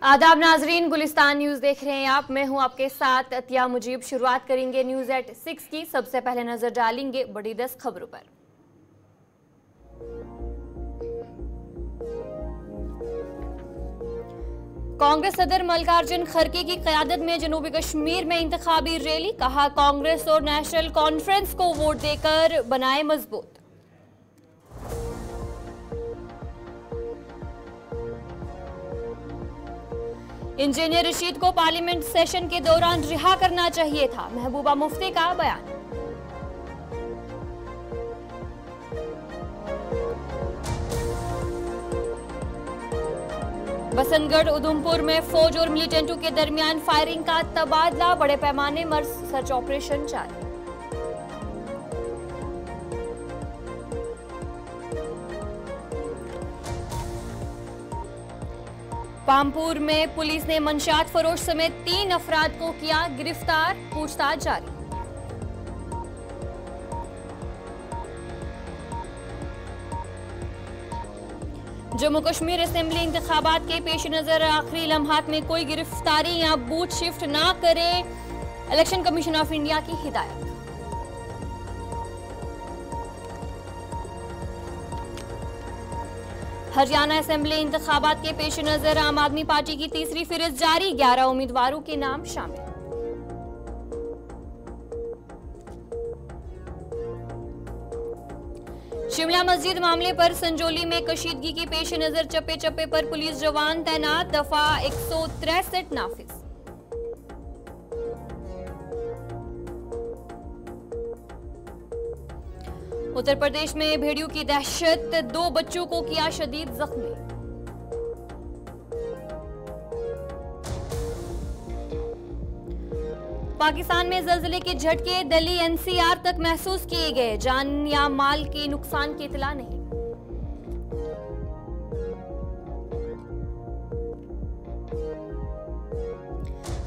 आदाब नाजरीन, गुलिस्तान न्यूज देख रहे हैं आप। मैं हूं आपके साथ अतिया मुजीब। शुरुआत करेंगे न्यूज एट 6 की। सबसे पहले नजर डालेंगे बड़ी 10 खबरों पर। कांग्रेस सदर मल्लिकार्जुन खड़गे की क़यादत में जनूबी कश्मीर में इंतखाबी रैली। कहा, कांग्रेस और नेशनल कॉन्फ्रेंस को वोट देकर बनाए मजबूत। इंजीनियर रशीद को पार्लियामेंट सेशन के दौरान रिहा करना चाहिए था, महबूबा मुफ्ती का बयान। बसंतगढ़ उधमपुर में फौज और मिलिटेंटों के दरमियान फायरिंग का तबादला। बड़े पैमाने पर सर्च ऑपरेशन जारी। पामपुर में पुलिस ने मंशात फरोश समेत 3 अफराद को किया गिरफ्तार, पूछताछ जारी। जम्मू कश्मीर असेंबली इंतखाबात के पेश नजर आखिरी लम्हात में कोई गिरफ्तारी या बूथ शिफ्ट ना करे, इलेक्शन कमीशन ऑफ इंडिया की हिदायत। हरियाणा असेंबली इंतखाबात के पेश नजर आम आदमी पार्टी की तीसरी फहरिस्त जारी, 11 उम्मीदवारों के नाम शामिल। शिमला मस्जिद मामले पर संजौली में कशीदगी की पेश नजर चप्पे चप्पे पर पुलिस जवान तैनात, दफा 163 नाफिज। उत्तर प्रदेश में भेड़ियों की दहशत, 2 बच्चों को किया शदीद जख्मी। पाकिस्तान में जल्जले के झटके दिल्ली एनसीआर तक महसूस किए गए, जान या माल के नुकसान की इतला नहीं।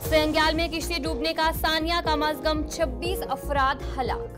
सेंगाल में किश्ती डूबने का सानिया, कम अज कम 26 अफराद हलाक।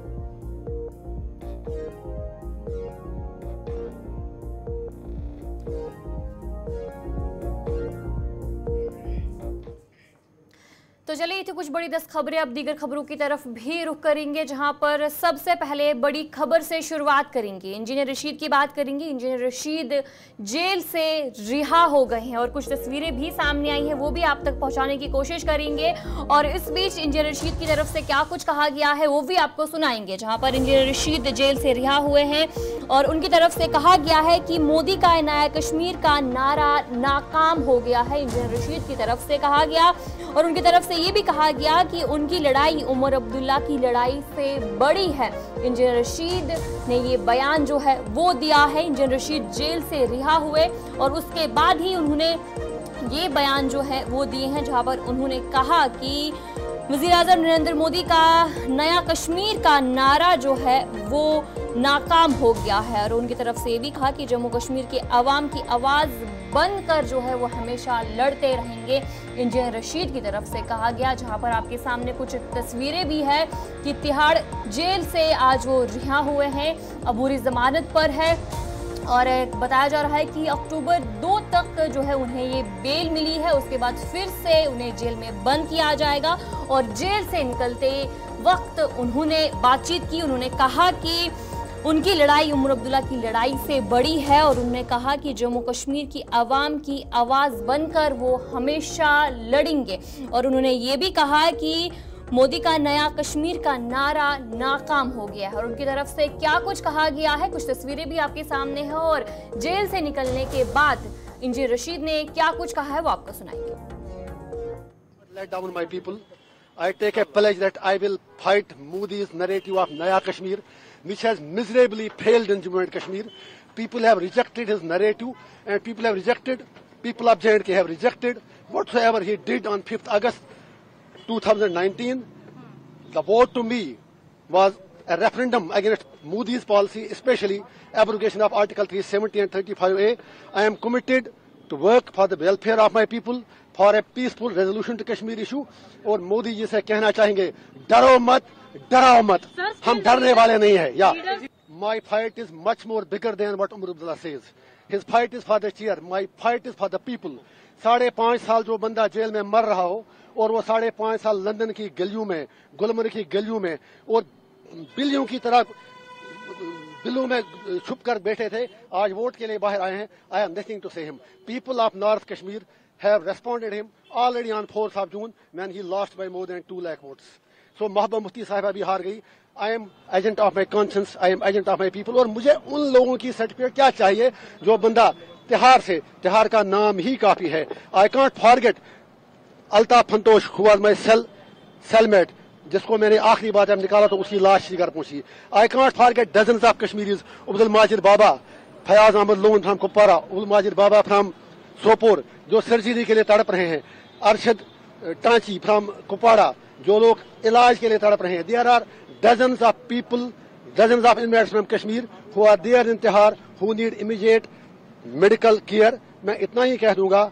तो चलिए, ये थी कुछ बड़ी 10 खबरें। अब दीगर खबरों की तरफ भी रुख करेंगे, जहां पर सबसे पहले बड़ी खबर से शुरुआत करेंगे। इंजीनियर रशीद की बात करेंगे। इंजीनियर रशीद जेल से रिहा हो गए हैं और कुछ तस्वीरें भी सामने आई हैं, वो भी आप तक पहुंचाने की कोशिश करेंगे। और इस बीच इंजीनियर रशीद की तरफ से क्या कुछ कहा गया है वो भी आपको सुनाएंगे, जहां पर इंजीनियर रशीद जेल से रिहा हुए हैं और उनकी तरफ से कहा गया है कि मोदी का नया कश्मीर का नारा नाकाम हो गया है। इंजीनियर रशीद की तरफ से कहा गया और उनकी तरफ से ये भी कहा गया कि उनकी लड़ाई उमर अब्दुल्ला की लड़ाई से बड़ी है। इंजीनियर रशीद ने ये बयान जो है वो दिया है। इंजीनियर रशीद जेल से रिहा हुए और उसके बाद ही उन्होंने ये बयान जो है वो दिए हैं, जहां पर उन्होंने कहा कि वज़ीर-ए-आज़म नरेंद्र मोदी का नया कश्मीर का नारा जो है वो नाकाम हो गया है। और उनकी तरफ से ये भी कहा कि जम्मू कश्मीर के अवाम की आवाज़ बनकर जो है वो हमेशा लड़ते रहेंगे। इंजीनियर रशीद की तरफ से कहा गया, जहां पर आपके सामने कुछ तस्वीरें भी है कि तिहाड़ जेल से आज वो रिहा हुए हैं, अबूरी जमानत पर है। और बताया जा रहा है कि अक्टूबर 2 तक जो है उन्हें ये बेल मिली है, उसके बाद फिर से उन्हें जेल में बंद किया जाएगा। और जेल से निकलते वक्त उन्होंने बातचीत की, उन्होंने कहा कि उनकी लड़ाई उमर अब्दुल्ला की लड़ाई से बड़ी है और उन्होंने कहा कि जम्मू कश्मीर की आवाम की आवाज़ बनकर वो हमेशा लड़ेंगे। और उन्होंने ये भी कहा कि मोदी का नया कश्मीर का नारा नाकाम हो गया है। और उनकी तरफ से क्या कुछ कहा गया है, कुछ तस्वीरें भी आपके सामने हैं और जेल से निकलने के बाद इंजीनियर रशीद ने क्या कुछ कहा है वो आपको सुनाएंगे। Let down my people. I take a pledge that I will fight Modi's narrative of Naya Kashmir, which has miserably failed in Jammu and Kashmir. People have rejected his narrative, and people of J&K have rejected whatsoever he did on 5th August 2019. The vote to me was a referendum against Modi's policy, especially abrogation of Article 370 and 35A. I am committed to work for the welfare of my people, for a peaceful resolution to Kashmir issue. और मोदी जी से कहना चाहेंगे, डरो मत, डराओ मत, हम डरने वाले नहीं है। या my fight is much more bigger than what Umar Abdullah says. His fight is for the chair. My fight is for the people. 5.5 साल जो बंदा जेल में मर रहा हो और वो 5.5 साल लंदन की गलियों में, गुलमर्ग की गलियों में और बिल्लियों की तरह बिल्लों में छुप कर बैठे थे, आज वोट के लिए बाहर आए हैं. आई हैव नथिंग टू से him. People of north Kashmir have responded him already on 4th of June when he lost by more than 2 lakh votes. So Mehbooba Mufti साहिबा भी हार गई. I am agent of my conscience, I am agent of my people. और मुझे उन लोगों की certificate क्या चाहिए जो बंदा तिहाड़ से, तिहाड़ का नाम ही काफी है. I can't forget Altaf फंतोश who was my cellmate, जिसको मैंने आखिरी बार जब निकाला तो उसकी लाश घर पहुंची. I can't forget dozens of Kashmiris, Abdul Majid Baba, Fayaz Ahmad Loon from Kupwara, Abdul Majid Baba from Sopore जो सर्जरी के लिए तड़प रहे हैं, अरशद टांची फ्रॉम कुपवाड़ा जो लोग इलाज के लिए तड़प रहे हैं. There are dozens of people, dozens of inmates from Kashmir who are there in Tihar who need immediate medical care. मैं इतना ही कह दूंगा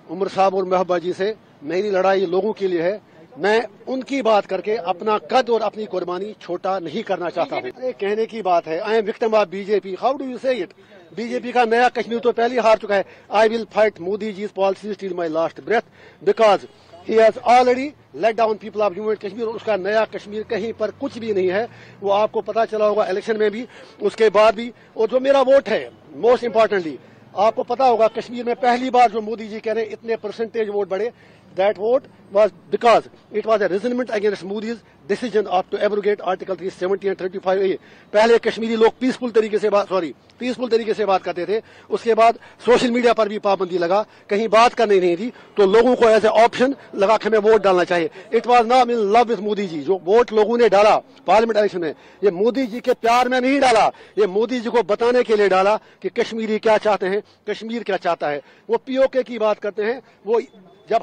उमर साहब और महबूबा जी से, मेरी लड़ाई लोगों के लिए है. मैं उनकी बात करके अपना कद और अपनी कुर्बानी छोटा नहीं करना चाहता हूँ. कहने की बात है, I am victim of BJP. How do you say it? BJP का नया कश्मीर तो पहले हार चुका है. I will fight Modi ji's policies till my last breath because he has already let down people of Jammu and Kashmir. और उसका नया कश्मीर कहीं पर कुछ भी नहीं है. वो आपको पता चला होगा इलेक्शन में भी, उसके बाद भी. और जो मेरा वोट है, मोस्ट इंपॉर्टेंटली आपको पता होगा कश्मीर में पहली बार जो मोदी जी कह रहे हैं इतने परसेंटेज वोट बढ़े, that vote was because it was a resentment against Modi's decision of to abrogate Article 370 and 35A. पहले कश्मीरी लोग पीसफुल तरीके से बात करते थे. उसके बाद सोशल मीडिया पर भी पाबंदी लगा, कहीं बात करनी नहीं थी, तो लोगों को एज ए ऑप्शन लगा कि हमें वोट डालना चाहिए. It was not in love with Modi ji. जो वोट लोगों ने डाला पार्लियामेंट इलेक्शन में, ये मोदी जी के प्यार में नहीं डाला, ये मोदी जी को बताने के लिए डाला कि कश्मीरी क्या चाहते हैं, कश्मीर क्या चाहता है. वो पीओके की बात करते हैं. वो जब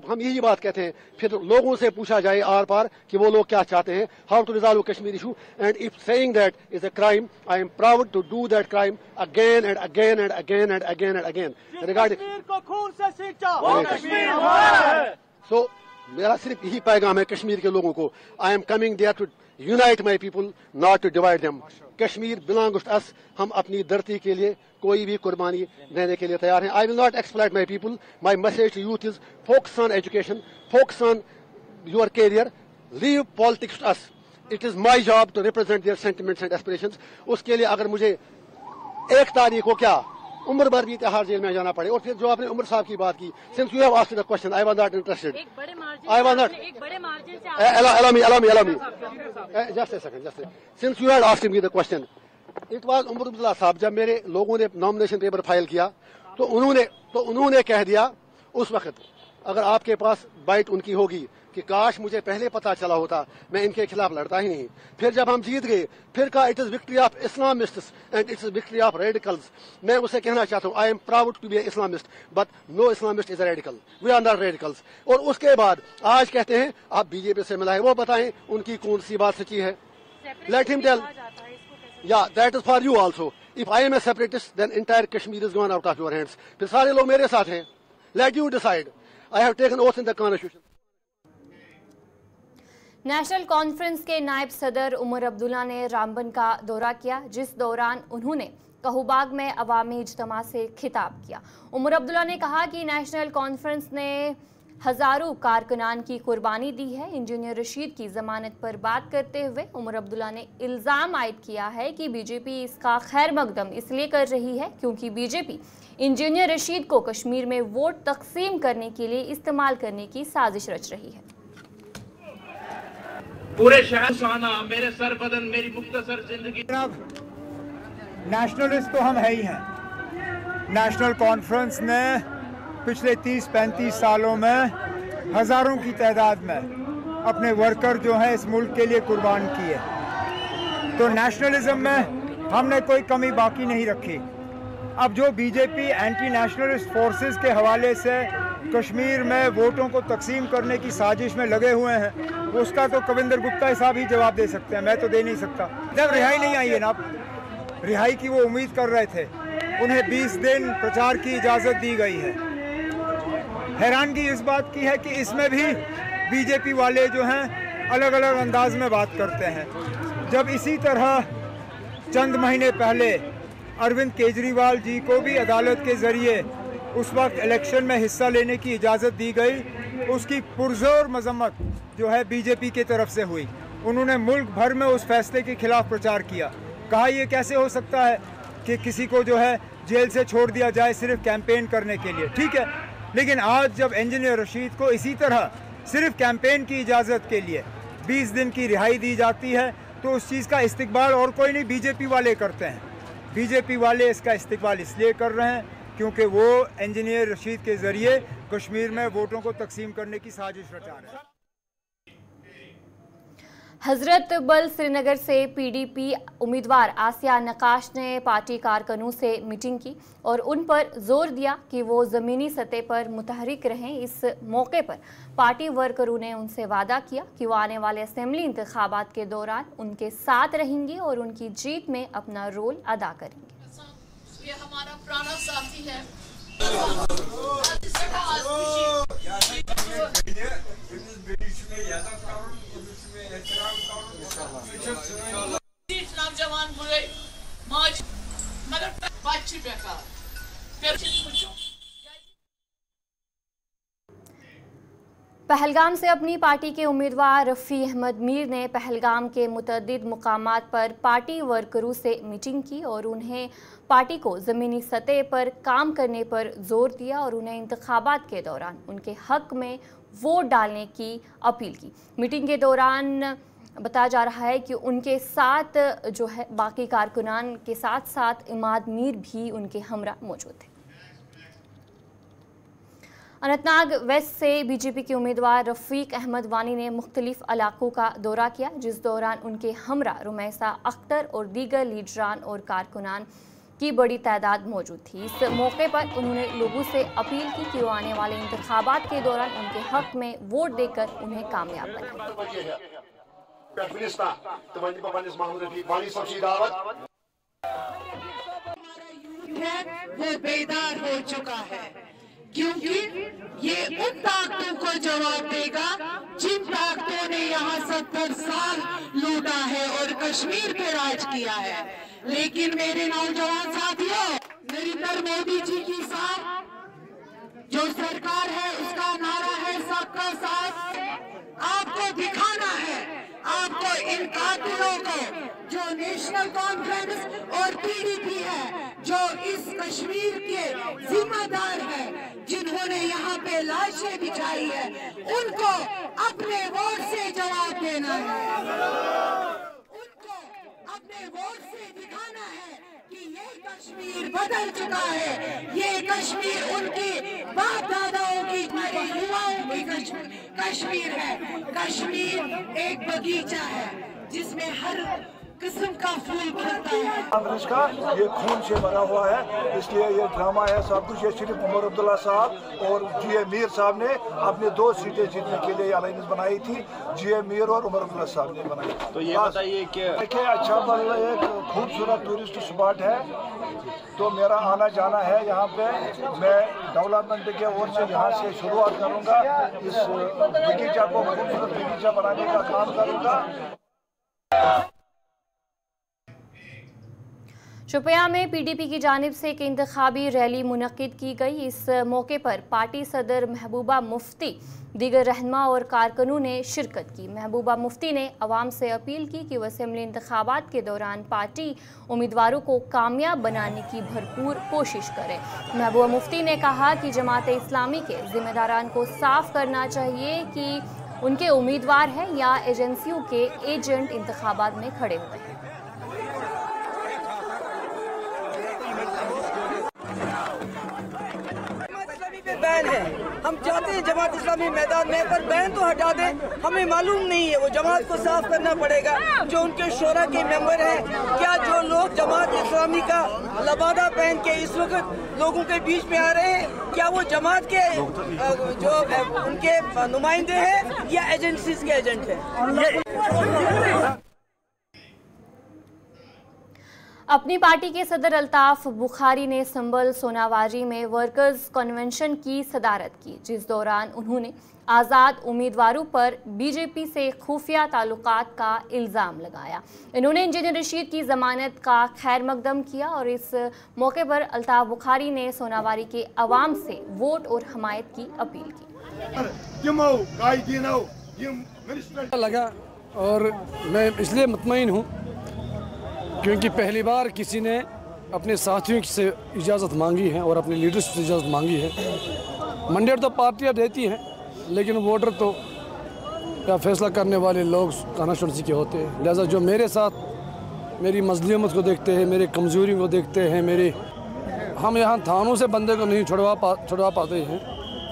हम यही बात कहते हैं, फिर लोगों से पूछा जाए आर पार कि वो लोग क्या चाहते हैं, how to resolve Kashmir issue. And if saying that is a crime, I am proud to do that crime again and again and again and again and again. Regarding Kashmir को खून से सींचा, वो कश्मीर हमारा है. सो मेरा सिर्फ यही पैगाम है कश्मीर के लोगों को. I am coming there to unite my people, not to divide them. Kashmir belongs to us. हम अपनी धरती के लिए कोई भी कुर्बानी देने के लिए तैयार हैं. I will not exploit my people. My message to youth is focus on education, focus on your career, leave politics to us. It is my job to represent their sentiments and aspirations. उसके लिए अगर मुझे 1 तारीख को क्या उम्र भर भी तिहाड़ जेल में जाना पड़े. और फिर जो आपने उमर साहब की बात की, since you have asked the question, I was not interested. I was not. allow me just a second. Since you had asked me the question, it was Omar Abdullah साहब. जब मेरे लोगों ने नॉमिनेशन पेपर फाइल किया तो उन्होंने कह दिया उस वक्त, अगर आपके पास बाइट उनकी होगी कि काश मुझे पहले पता चला होता, मैं इनके खिलाफ लड़ता ही नहीं. फिर जब हम जीत गए, फिर कहा it is victory of Islamists and it's victory of radicals. मैं उसे कहना चाहता हूँ, I am proud to be Islamist, but no Islamist is a radical. We are not radicals. और उसके बाद आज कहते हैं आप बीजेपी से मिलाए. वो बताएं उनकी कौन सी बात सच्ची है. Let him tell. Yeah that is for you also. If I am a separatist then entire Kashmir is gone out of your hands. फिर सारे लोग मेरे साथ हैं. Let you decide. I have taken oath in the constitution. National Conference के नायब सदर उमर अब्दुल्ला ने रामबन का दौरा किया, जिस दौरान उन्होंने कहूबाग में अवामी इज्तिमा से खिताब किया. उमर अब्दुल्ला ने कहा कि नेशनल कॉन्फ्रेंस ने हजारों कारकुनान की कुर्बानी दी है. इंजीनियर रशीद की जमानत पर बात करते हुए उमर अब्दुल्ला ने इल्ज़ाम आयद किया है कि बीजेपी इसका खैर मकदम इसलिए कर रही है क्योंकि बीजेपी इंजीनियर रशीद को कश्मीर में वोट तकसीम करने के लिए इस्तेमाल करने की साजिश रच रही है. पूरे शहर साना मेरे सर बदन मेरी मुख्तसर जिंदगी. नेशनलिस्ट तो हम है ही हैं. नेशनल कॉन्फ्रेंस ने पिछले 30-35 सालों में हजारों की तादाद में अपने वर्कर जो हैं इस मुल्क के लिए कुर्बान किए. तो नेशनलिज्म में हमने कोई कमी बाकी नहीं रखी. अब जो बीजेपी एंटी नेशनलिस्ट फोर्सेस के हवाले से कश्मीर में वोटों को तकसीम करने की साजिश में लगे हुए हैं, उसका तो कविंदर गुप्ता साहब ही जवाब दे सकते हैं, मैं तो दे नहीं सकता. जब रिहाई नहीं आई है ना, रिहाई की वो उम्मीद कर रहे थे, उन्हें 20 दिन प्रचार की इजाज़त दी गई है. हैरानगी इस बात की है कि इसमें भी बीजेपी वाले जो हैं अलग अलग अंदाज में बात करते हैं. जब इसी तरह चंद महीने पहले अरविंद केजरीवाल जी को भी अदालत के ज़रिए उस वक्त इलेक्शन में हिस्सा लेने की इजाज़त दी गई, उसकी पुरजोर मजम्मत जो है बीजेपी की तरफ से हुई। उन्होंने मुल्क भर में उस फैसले के खिलाफ प्रचार किया। कहा यह कैसे हो सकता है कि किसी को जो है जेल से छोड़ दिया जाए सिर्फ कैंपेन करने के लिए। ठीक है, लेकिन आज जब इंजीनियर रशीद को इसी तरह सिर्फ कैंपेन की इजाज़त के लिए 20 दिन की रिहाई दी जाती है तो उस चीज़ का इस्तिकबाल और कोई नहीं, बीजेपी वाले करते हैं। बीजेपी वाले इसका इस्तिकबाल इसलिए कर रहे हैं क्योंकि वो इंजीनियर रशीद के ज़रिए कश्मीर में वोटों को तकसीम करने की साजिश रचा रहे हैं। हजरत बल श्रीनगर से पीडीपी उम्मीदवार आसिया नकाश ने पार्टी कारकुनों से मीटिंग की और उन पर जोर दिया कि वो ज़मीनी सतह पर मुतहरिक रहें। इस मौके पर पार्टी वर्करों ने उनसे वादा किया कि वो आने वाले असेंबली इंतखाबात के दौरान उनके साथ रहेंगे और उनकी जीत में अपना रोल अदा करेंगे। ये हमारा पुराना साथी है। नौजवान बुरे मौज मगर बातचीत बेकार। पहलगाम से अपनी पार्टी के उम्मीदवार रफ़ी अहमद मीर ने पहलगाम के मुतअद्दिद मुकामात पर पार्टी वर्करों से मीटिंग की और उन्हें पार्टी को ज़मीनी सतह पर काम करने पर जोर दिया और उन्हें इंतखाबात के दौरान उनके हक में वोट डालने की अपील की। मीटिंग के दौरान बताया जा रहा है कि उनके साथ जो है बाकी कारकुनान के साथ साथ इमाद मीर भी उनके हमरा मौजूद थे। अनंतनाग वेस्ट से बीजेपी के उम्मीदवार रफ़ीक अहमद वानी ने मुख्तलिफ इलाकों का दौरा किया, जिस दौरान उनके हमरा रुमैसा अख्तर और दीगर लीडरान और कारकुनान की बड़ी तादाद मौजूद थी। इस मौके पर उन्होंने लोगों से अपील की कि वो आने वाले इंतखाबात के दौरान उनके हक में वोट देकर उन्हें कामयाब बनाएं। वो बेदार हो चुका है क्योंकि ये उन ताकतों को जवाब देगा जिन ताकतों ने यहाँ 70 साल लूटा है और कश्मीर पे राज किया है। लेकिन मेरे नौजवान साथियों, नरेंद्र मोदी जी की साथ जो सरकार है उसका नारा है सबका साथ। आपको दिखाना है, आपको इन कातिलों को जो नेशनल कॉन्फ्रेंस और पीडीपी है, जो इस कश्मीर के जिम्मेदार है, जिन्होंने यहाँ पे लाशें बिछाई है, उनको अपने वोट से जवाब देना है। उनको अपने वोट से दिखाना है कि ये कश्मीर बदल चुका है। ये कश्मीर उनकी बाप दादाओं की, हमारे युवाओं की कश्मीर है। कश्मीर एक बगीचा है जिसमें हर किस्म का फूल खिलता है। कांग्रेस का ये खून से भरा हुआ है, इसलिए ये ड्रामा है सब कुछ। ये सिर्फ उमर अब्दुल्ला साहब और जीए मीर साहब ने अपने 2 सीटें जीतने के लिए अलायंस बनाई थी। जीए मीर और उमर अब्दुल्ला साहब ने बनाई। तो ये बताइए कि देखिए, अच्छा एक खूबसूरत टूरिस्ट स्पॉट है, तो मेरा आना जाना है यहाँ पे। मैं डेवलपमेंट के ओर से यहाँ से शुरुआत करूँगा, इस बगीचा को खूबसूरत बगीचा बनाने का काम करूँगा। शोपियां में पीडीपी की जानिब से एक इंतखाबी रैली मुनक्किद की गई। इस मौके पर पार्टी सदर महबूबा मुफ्ती, दीगर रहनुमा और कारकुनों ने शिरकत की। महबूबा मुफ्ती ने अवाम से अपील की कि वह असेंबली इंतखाबात के दौरान पार्टी उम्मीदवारों को कामयाब बनाने की भरपूर कोशिश करें। महबूबा मुफ्ती ने कहा कि जमात इस्लामी के जिम्मेदारान को साफ करना चाहिए कि उनके उम्मीदवार हैं या एजेंसियों के एजेंट इंतखाबात में खड़े हुए हैं। बैन है, हम चाहते हैं जमात इस्लामी मैदान में, पर बैन तो हटा दें। हमें मालूम नहीं है, वो जमात को साफ करना पड़ेगा। जो उनके शोरा के मेंबर हैं, क्या जो लोग जमात इस्लामी का लबादा पहन के इस वक्त लोगों के बीच में आ रहे हैं, क्या वो जमात के जो उनके नुमाइंदे हैं या एजेंसीज के एजेंट हैं? अपनी पार्टी के सदर अल्ताफ बुखारी ने संभल सोनावारी में वर्कर्स कन्वेंशन की सदारत की, जिस दौरान उन्होंने आज़ाद उम्मीदवारों पर बीजेपी से खुफिया ताल्लुकात का इल्ज़ाम लगाया। इन्होंने इंजीनियर रशीद की जमानत का खैर मकदम किया और इस मौके पर अल्ताफ बुखारी ने सोनावारी के अवाम से वोट और हमायत की अपील की। लगा और मैं इसलिए मुतमईन हूँ क्योंकि पहली बार किसी ने अपने साथियों से इजाज़त मांगी है और अपने लीडर्स से इजाज़त मांगी है। मंडेट तो पार्टियाँ देती हैं, लेकिन वोटर तो क्या फैसला करने वाले लोग कॉन्स्टिट्यूंसी के होते हैं। लिहाजा जो मेरे साथ मेरी मज़लूमियत को देखते हैं, मेरी कमज़ोरी को देखते हैं, हम यहाँ थानों से बंदे को नहीं छुड़वा पाते हैं,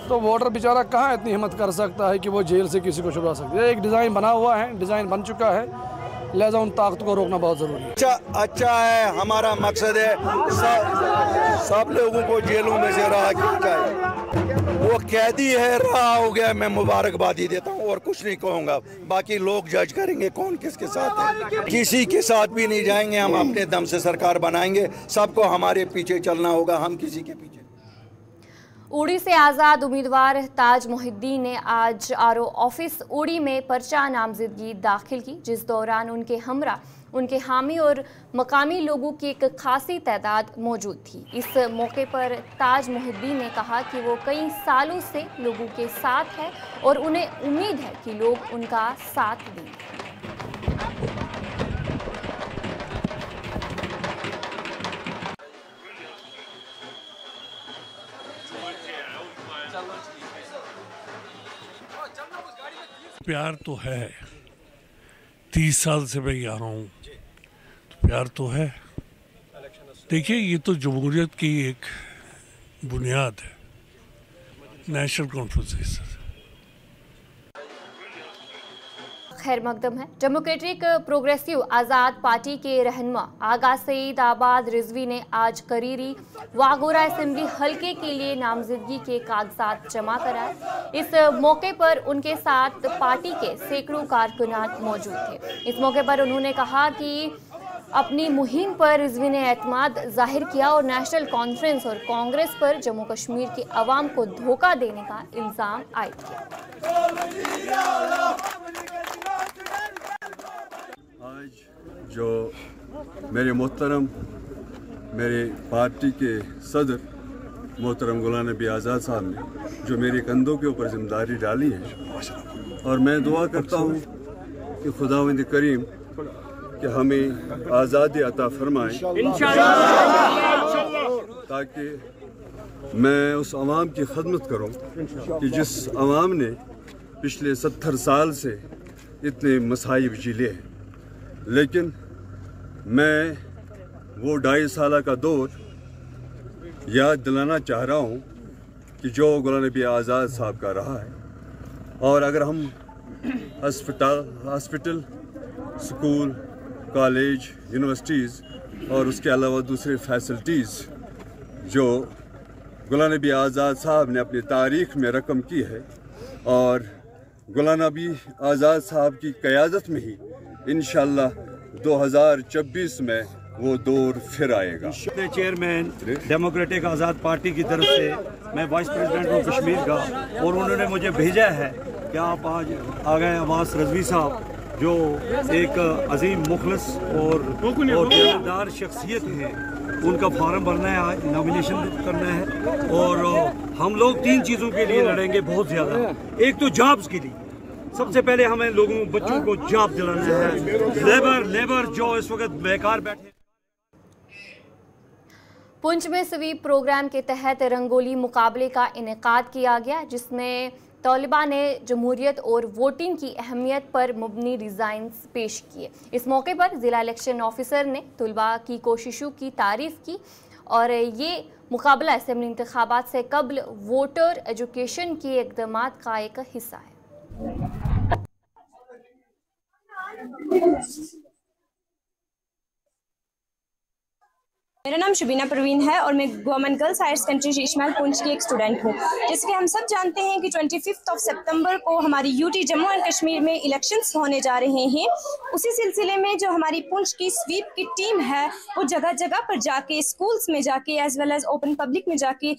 तो वोटर बेचारा कहाँ इतनी हिम्मत कर सकता है कि वो जेल से किसी को छुड़वा सकते हैं। एक डिज़ाइन बना हुआ है, डिज़ाइन बन चुका है, लिहाजा उन ताकत को रोकना बहुत ज़रूरी है। अच्छा है, हमारा मकसद है सब लोगों को जेलों में से रहा किया जाए। वो कैदी है, रहा हो गया, मैं मुबारकबादी देता हूँ और कुछ नहीं कहूँगा। बाकी लोग जज करेंगे कौन किसके साथ है। किसी के साथ भी नहीं जाएंगे, हम अपने दम से सरकार बनाएंगे। सबको हमारे पीछे चलना होगा, हम किसी के पीछे। उड़ी से आज़ाद उम्मीदवार ताज मोहिद्दीन ने आज आरओ ऑफिस उड़ी में पर्चा नामजदगी दाखिल की, जिस दौरान उनके हमरा, उनके हामी और मकामी लोगों की एक खासी तादाद मौजूद थी। इस मौके पर ताज मोहिद्दीन ने कहा कि वो कई सालों से लोगों के साथ है और उन्हें उम्मीद है कि लोग उनका साथ देंगे। प्यार तो है, 30 साल से मैं यहाँ हूँ, तो प्यार तो है। देखिए, ये तो जमहूरियत की एक बुनियाद है, नेशनल कॉन्फ्रेंस। खैर मकदम है। डेमोक्रेटिक प्रोग्रेसिव आज़ाद पार्टी के रहनुमा आगा सईद आबाद रिजवी ने आज करीरी वागोरा असेंबली हलके के लिए नामजदगी के कागजात जमा कराए। इस मौके पर उनके साथ पार्टी के सैकड़ों कारकुनान मौजूद थे। इस मौके पर उन्होंने कहा कि अपनी मुहिम पर रिजवी ने एतमाद जाहिर किया और नेशनल कॉन्फ्रेंस और कांग्रेस पर जम्मू कश्मीर के अवाम को धोखा देने का इल्ज़ाम आयद किया। आज जो मेरे मोहतरम मेरे पार्टी के सदर मोहतरम गुलाम नबी आज़ाद साहब ने जो मेरे कंधों के ऊपर जिम्मेदारी डाली है, और मैं दुआ करता हूँ कि खुदावंद करीम कि हमें आज़ादी अता फरमाए, ताकि मैं उस अवाम की खदमत करूँ कि जिस अवाम ने पिछले 70 साल से इतने मसाइब झेले हैं। लेकिन मैं वो 2.5 साल का दौर याद दिलाना चाह रहा हूँ कि जो गुलाम नबी आज़ाद साहब का रहा है। और अगर हम हॉस्पिटल, स्कूल, कॉलेज, यूनिवर्सिटीज़ और उसके अलावा दूसरे फैसिलिटीज़ जो गुलाम नबी आज़ाद साहब ने अपनी तारीख़ में रकम की है, और गुलाम नबी आज़ाद साहब की क़यादत में ही इंशाअल्लाह 2026 में वो दौर फिर आएगा। चेयरमैन डेमोक्रेटिक आज़ाद पार्टी की तरफ से मैं वाइस प्रेसिडेंट हूँ कश्मीर का, और उन्होंने मुझे भेजा है कि आप आज आ गए अब्बास रिजवी साहब, जो एक अजीम मुखलिस और दिलदार शख्सियत है, उनका फॉर्म भरना है, आज नॉमिनेशन करना है। और हम लोग 3 चीज़ों के लिए लड़ेंगे बहुत ज़्यादा। एक तो जॉब्स के लिए, सबसे पहले हमें लोगों बच्चों को जॉब दिलाना है। लेबर जो इस वक्त बेकार बैठे। पुंछ में स्वीप प्रोग्राम के तहत रंगोली मुकाबले का इनेकाद किया गया, जिसमें तौलिबा ने जमहूरियत और वोटिंग की अहमियत पर मुबनी डिज़ाइंस पेश किए। इस मौके पर ज़िला इलेक्शन ऑफिसर ने तलबा की कोशिशों की तारीफ़ की और ये मुकाबला असेंबली इंतखाबात से कबल वोटर एजुकेशन के इक़दामात का एक हिस्सा है। मेरा नाम शुबीना परवीन है और मैं government girls higher secondary Sheeshmahal Poonch की एक स्टूडेंट हूँ। जैसे कि हम सब जानते हैं कि 25 सितंबर को हमारी यूटी जम्मू एंड कश्मीर में इलेक्शंस होने जा रहे हैं। उसी सिलसिले में जो हमारी पुंछ की स्वीप की टीम है वो जगह जगह पर जाके, स्कूल्स में जाके, as well as open public में जाके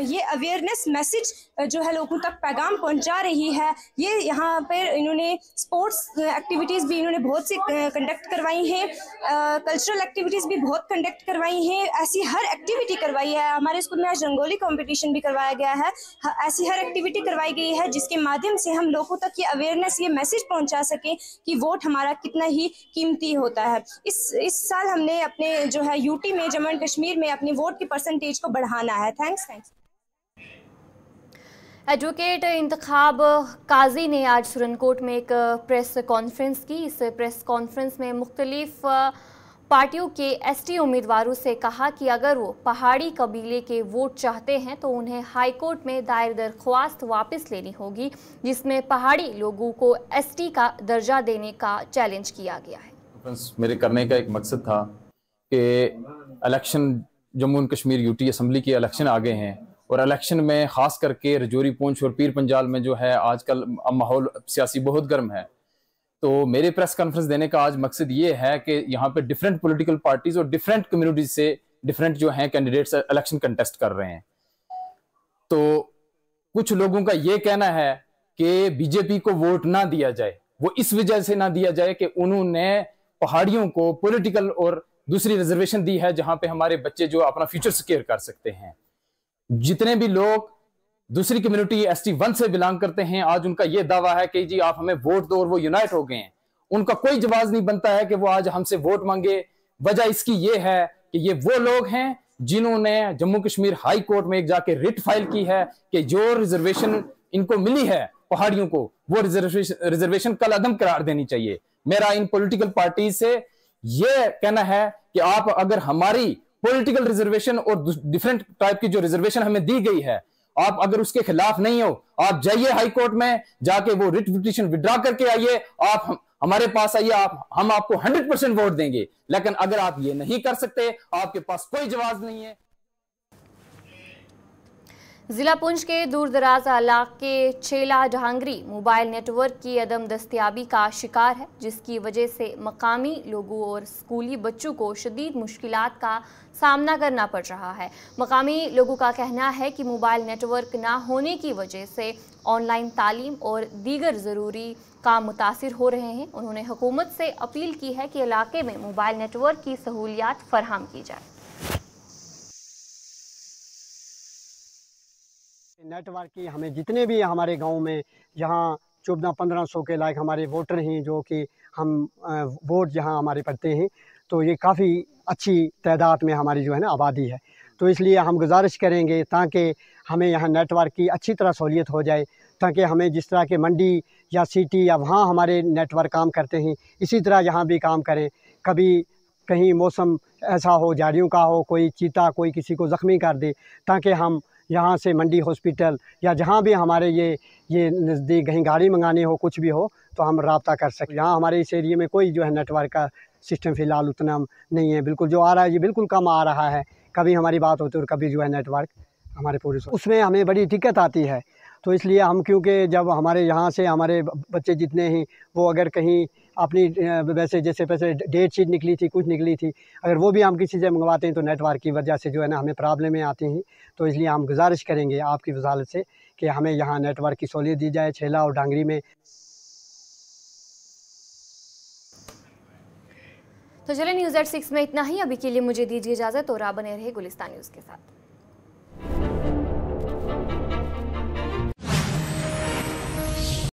ये अवेयरनेस मैसेज जो है लोगों तक पैगाम पहुँचा रही है। ये यहाँ पर इन्होंने स्पोर्ट्स एक्टिविटीज़ भी इन्होंने बहुत सी कंडक्ट करवाई हैं, कल्चरल एक्टिविटीज़ भी बहुत कंडक्ट करवाई हैं, ऐसी हर एक्टिविटी करवाई है। हमारे स्कूल में आज रंगोली कंपटीशन भी करवाया गया है। ऐसी हर एक्टिविटी करवाई गई है जिसके माध्यम से हम लोगों तक ये अवेयरनेस, ये मैसेज पहुंचा सके कि वोट हमारा कितना ही कीमती होता है। इस साल हमने अपने जो है यूटी में, जम्मू एंड कश्मीर में अपनी वोट की परसेंटेज को बढ़ाना है। थैंक्स। एडवोकेट इंतखाब काजी ने आज सुरनकोट में एक प्रेस कॉन्फ्रेंस की। इस प्रेस कॉन्फ्रेंस में मुख्तलिफ पार्टियों के एसटी उम्मीदवारों से कहा कि अगर वो पहाड़ी कबीले के वोट चाहते हैं तो उन्हें हाई कोर्ट में दायर दरख्वास्त वापस लेनी होगी, जिसमें पहाड़ी लोगों को एसटी का दर्जा देने का चैलेंज किया गया है। मेरे करने का एक मकसद था कि election Jammu and Kashmir UT assembly के इलेक्शन आ गए हैं और इलेक्शन में ख़ास करके रजौरी, पुंछ और पीर पंजाल में जो है आजकल माहौल सियासी बहुत गर्म है। तो मेरे प्रेस कॉन्फ्रेंस देने का आज मकसद ये है कि यहाँ पे डिफरेंट पॉलिटिकल पार्टीज और डिफरेंट कम्युनिटीज से डिफरेंट जो हैं कैंडिडेट्स इलेक्शन कंटेस्ट कर रहे हैं। तो कुछ लोगों का ये कहना है कि बीजेपी को वोट ना दिया जाए। वो इस वजह से ना दिया जाए कि उन्होंने पहाड़ियों को पॉलिटिकल और दूसरी रिजर्वेशन दी है जहां पे हमारे बच्चे जो अपना फ्यूचर सिक्योर कर सकते हैं। जितने भी लोग दूसरी कम्युनिटी ST1 से बिलोंग करते हैं, आज उनका यह दावा है कि जी आप हमें वोट दो और वो यूनाइट हो गए हैं। उनका कोई जवाब नहीं बनता है कि वो आज हमसे वोट मांगे। वजह इसकी ये है कि ये वो लोग हैं जिन्होंने जम्मू कश्मीर हाई कोर्ट में एक जाके रिट फाइल की है कि जो रिजर्वेशन इनको मिली है पहाड़ियों को, वो रिजर्वेशन कल अदम करार देनी चाहिए। मेरा इन पॉलिटिकल पार्टी से ये कहना है कि आप अगर हमारी पॉलिटिकल रिजर्वेशन और डिफरेंट टाइप की जो रिजर्वेशन हमें दी गई है, आप अगर उसके खिलाफ नहीं हो, आप जाइए हाई कोर्ट में जाके वो रिट पिटीशन विड्रॉ करके आइए, आप हमारे पास आइए, हम आपको 100% वोट देंगे। लेकिन अगर आप ये नहीं कर सकते, आपके पास कोई जवाब नहीं है। जिला पुंछ के दूर दराज इलाके चेला ढांगरी मोबाइल नेटवर्क की अदम दस्तियाबी का शिकार है, जिसकी वजह से मकामी लोगों और स्कूली बच्चों को शदीद मुश्किलात का सामना करना पड़ रहा है। मकामी लोगों का कहना है कि मोबाइल नेटवर्क ना होने की वजह से ऑनलाइन तालीम और दीगर ज़रूरी काम मुतासिर हो रहे हैं। उन्होंने हुकूमत से अपील की है कि इलाके में मोबाइल नेटवर्क की सहूलियात फराहम की जाए। नेटवर्क की हमें जितने भी हमारे गांव में यहाँ 1400-1500 के लायक हमारे वोटर हैं जो कि हम वोट जहाँ हमारे पड़ते हैं, तो ये काफ़ी अच्छी तादाद में हमारी जो है ना आबादी है। तो इसलिए हम गुजारिश करेंगे ताकि हमें यहाँ नेटवर्क की अच्छी तरह सहूलियत हो जाए, ताकि हमें जिस तरह के मंडी या सिटी या वहाँ हमारे नेटवर्क काम करते हैं, इसी तरह यहाँ भी काम करें। कभी कहीं मौसम ऐसा हो, झाड़ियों का हो, कोई चीता कोई किसी को ज़ख्मी कर दे, ताकि हम यहाँ से मंडी हॉस्पिटल या जहाँ भी हमारे ये नज़दीक कहीं गाड़ी मंगानी हो, कुछ भी हो, तो हम रब्ता कर सकें। यहाँ हमारे इस एरिया में कोई जो है नेटवर्क का सिस्टम फ़िलहाल उतना नहीं है। बिल्कुल जो आ रहा है ये बिल्कुल कम आ रहा है। कभी हमारी बात होती है और कभी जो है नेटवर्क हमारे पूरे, उसमें हमें बड़ी दिक्कत आती है। तो इसलिए हम, क्योंकि जब हमारे यहाँ से हमारे बच्चे जितने हैं वो अगर कहीं अपनी वैसे जैसे डेट शीट निकली थी, कुछ निकली थी, अगर वो भी हम किसी से मंगवाते हैं तो नेटवर्क की वजह से जो है ना हमें प्रॉब्लमें आती हैं। तो इसलिए हम गुजारिश करेंगे आपकी वजालत से कि हमें यहाँ नेटवर्क की सहूलियत दी जाए छेला और ढांगरी में। तो चलिए न्यूज़@6 में इतना ही। अभी के लिए मुझे दीजिए इजाज़त और आप बने रहे गुलिस्तान न्यूज़ के साथ।